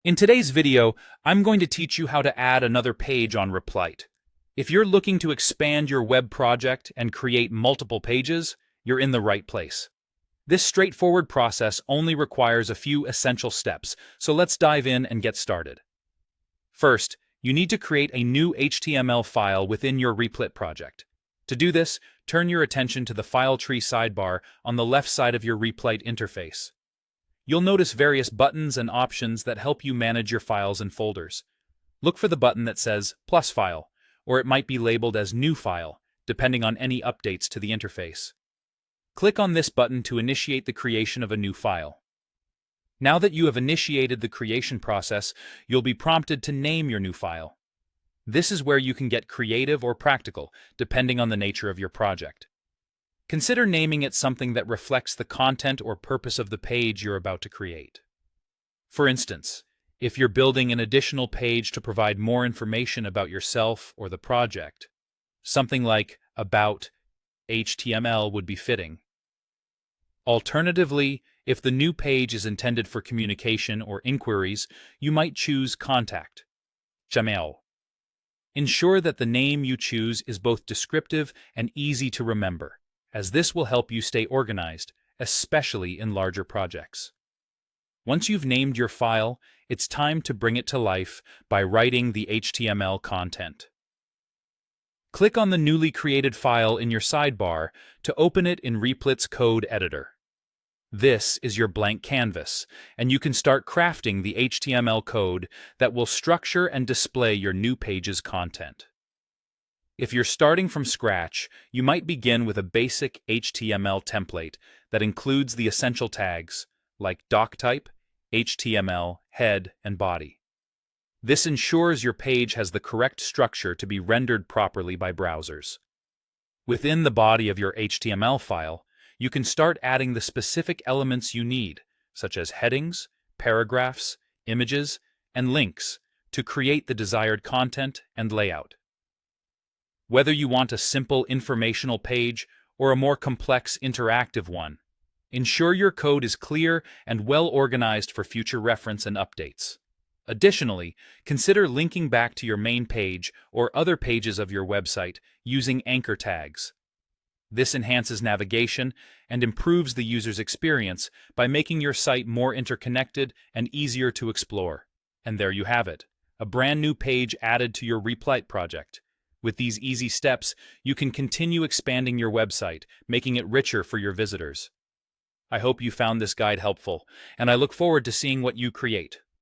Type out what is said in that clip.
In today's video, I'm going to teach you how to add another page on Replit. If you're looking to expand your web project and create multiple pages, you're in the right place. This straightforward process only requires a few essential steps, so let's dive in and get started. First, you need to create a new HTML file within your Replit project. To do this, turn your attention to the File Tree sidebar on the left side of your Replit interface. You'll notice various buttons and options that help you manage your files and folders. Look for the button that says Plus File, or it might be labeled as New File, depending on any updates to the interface. Click on this button to initiate the creation of a new file. Now that you have initiated the creation process, you'll be prompted to name your new file. This is where you can get creative or practical, depending on the nature of your project. Consider naming it something that reflects the content or purpose of the page you're about to create. For instance, if you're building an additional page to provide more information about yourself or the project, something like About HTML would be fitting. Alternatively, if the new page is intended for communication or inquiries, you might choose Contact, Gmail. Ensure that the name you choose is both descriptive and easy to remember, as this will help you stay organized, especially in larger projects. Once you've named your file, it's time to bring it to life by writing the HTML content. Click on the newly created file in your sidebar to open it in Replit's code editor. This is your blank canvas, and you can start crafting the HTML code that will structure and display your new page's content. If you're starting from scratch, you might begin with a basic HTML template that includes the essential tags, like doc type, HTML, head, and body. This ensures your page has the correct structure to be rendered properly by browsers. Within the body of your HTML file, you can start adding the specific elements you need, such as headings, paragraphs, images, and links, to create the desired content and layout. Whether you want a simple informational page or a more complex interactive one, ensure your code is clear and well organized for future reference and updates. Additionally, consider linking back to your main page or other pages of your website using anchor tags. This enhances navigation and improves the user's experience by making your site more interconnected and easier to explore. And there you have it, a brand new page added to your Replit project. With these easy steps, you can continue expanding your website, making it richer for your visitors. I hope you found this guide helpful, and I look forward to seeing what you create.